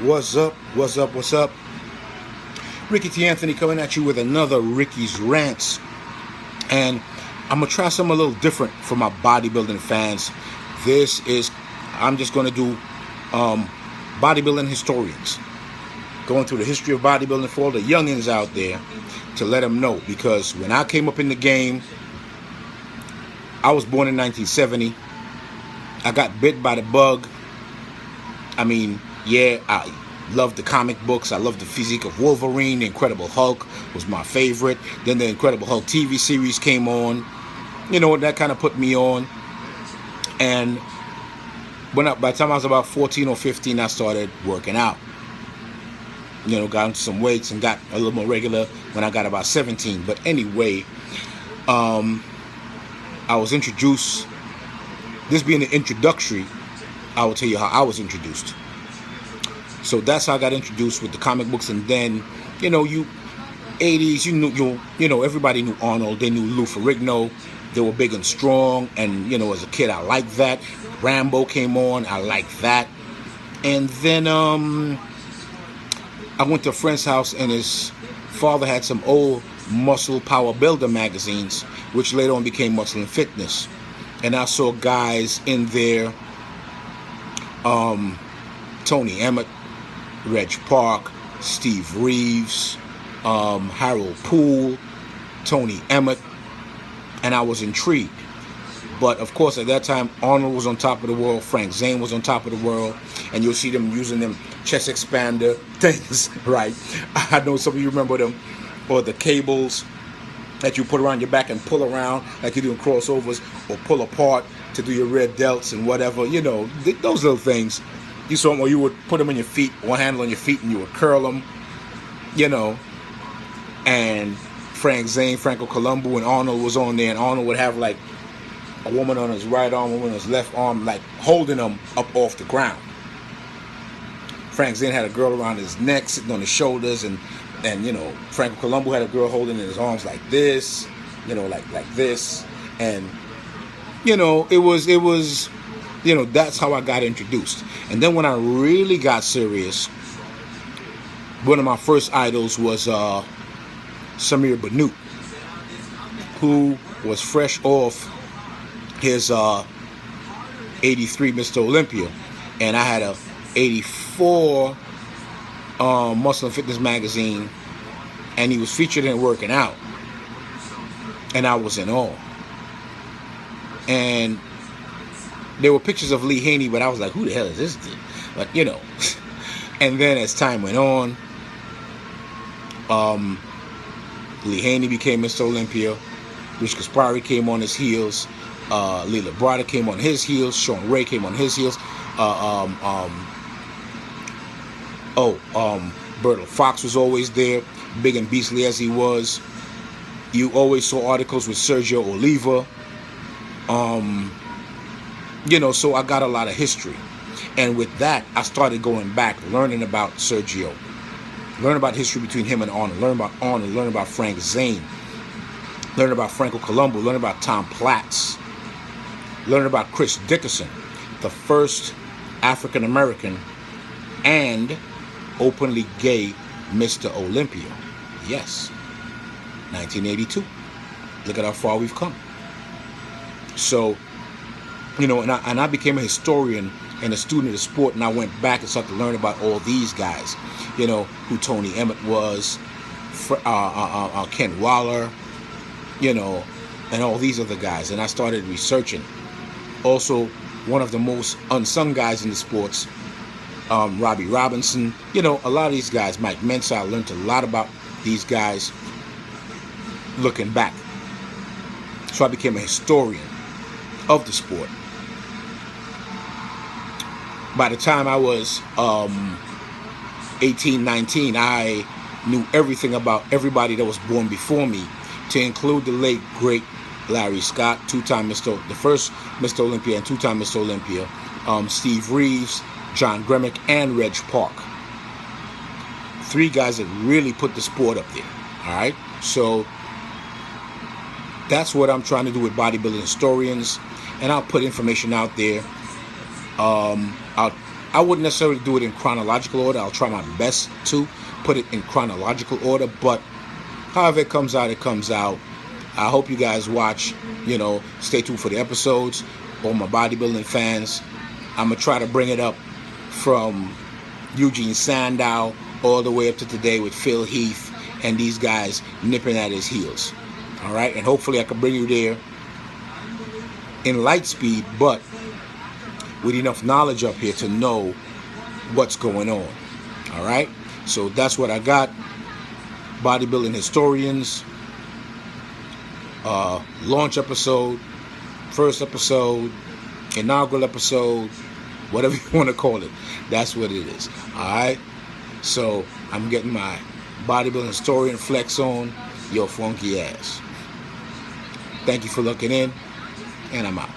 What's up? What's up? What's up? Ricky T. Anthony coming at you with another Ricky's Rants. And I'm going to try something a little different for my bodybuilding fans. I'm just going to do bodybuilding historians. Going through the history of bodybuilding for all the youngins out there to let them know. Because when I came up in the game, I was born in 1970. I got bit by the bug. I mean, yeah, I loved the comic books. I loved the physique of Wolverine. The Incredible Hulk was my favorite. Then the Incredible Hulk TV series came on. You know, that kind of put me on. And by the time I was about 14 or 15, I started working out. You know, got into some weights and got a little more regular when I got about 17. But anyway, I was introduced. This being the introductory, I will tell you how I was introduced. So that's how I got introduced with the comic books. And then, you know, 80s, you know, everybody knew Arnold. They knew Lou Ferrigno. They were big and strong. And, you know, as a kid, I liked that. Rambo came on. I liked that. And then I went to a friend's house, and his father had some old Muscle Power Builder magazines, which later on became Muscle and Fitness. And I saw guys in there, Tony Emmett, Reg Park, Steve Reeves, Harold Poole, Tony Emmett, and I was intrigued. But of course, at that time, Arnold was on top of the world, Frank Zane was on top of the world, and you'll see them using them chest expander things, right? I know some of you remember them, or the cables that you put around your back and pull around like you're doing crossovers, or pull apart to do your red delts and whatever, you know, those little things. You saw them, or you would put them in your feet, one handle on your feet, and you would curl them, you know. And Frank Zane, Franco Columbu, and Arnold was on there, and Arnold would have like a woman on his right arm, a woman on his left arm, like holding them up off the ground. Frank Zane had a girl around his neck, sitting on his shoulders, and you know, Franco Columbu had a girl holding in his arms like this, you know, like this, and you know, it was, you know, that's how I got introduced. And then when I really got serious, one of my first idols was Samir Bannout, who was fresh off his 83 Mr. Olympia, and I had a 84 Muscle and Fitness magazine, and he was featured in Working Out, and I was in awe. And there were pictures of Lee Haney, but I was like, who the hell is this dude? But you know. And then as time went on, Lee Haney became Mr. Olympia. Rich Kaspari came on his heels. Lee Labrada came on his heels. Sean Ray came on his heels. Bertil Fox was always there, big and beastly as he was. You always saw articles with Sergio Oliva. You know, so I got a lot of history. And with that, I started going back, learning about Sergio. Learn about history between him and Arnold. Learn about Arnold. Learn about Frank Zane. Learn about Franco Columbu. Learn about Tom Platz. Learn about Chris Dickerson, the first African-American and openly gay Mr. Olympia. Yes, 1982. Look at how far we've come. So, you know, and I became a historian and a student of the sport, and I went back and started to learn about all these guys. You know, who Tony Emmett was, Ken Waller, you know, and all these other guys. And I started researching. Also, one of the most unsung guys in the sports, Robbie Robinson. You know, a lot of these guys, Mike Mensah. I learned a lot about these guys looking back. So I became a historian of the sport. By the time I was 18, 19, I knew everything about everybody that was born before me, to include the late, great Larry Scott, the first Mr. Olympia and two-time Mr. Olympia, Steve Reeves, John Gremick, and Reg Park. Three guys that really put the sport up there, all right? So that's what I'm trying to do with bodybuilding historians, and I'll put information out there. I'll I wouldn't necessarily do it in chronological order. I'll try my best to put it in chronological order, but however it comes out, it comes out. I hope you guys watch, stay tuned for the episodes. All my bodybuilding fans, I'm going to try to bring it up from Eugene Sandow all the way up to today with Phil Heath and these guys nipping at his heels. All right, and hopefully I can bring you there in light speed, but with enough knowledge up here to know what's going on. All right, so that's what I got. Bodybuilding historians, launch episode, first episode, inaugural episode, whatever you want to call it. That's what it is. All right, so I'm getting my bodybuilding historian flex on your funky ass. Thank you for looking in, and I'm out.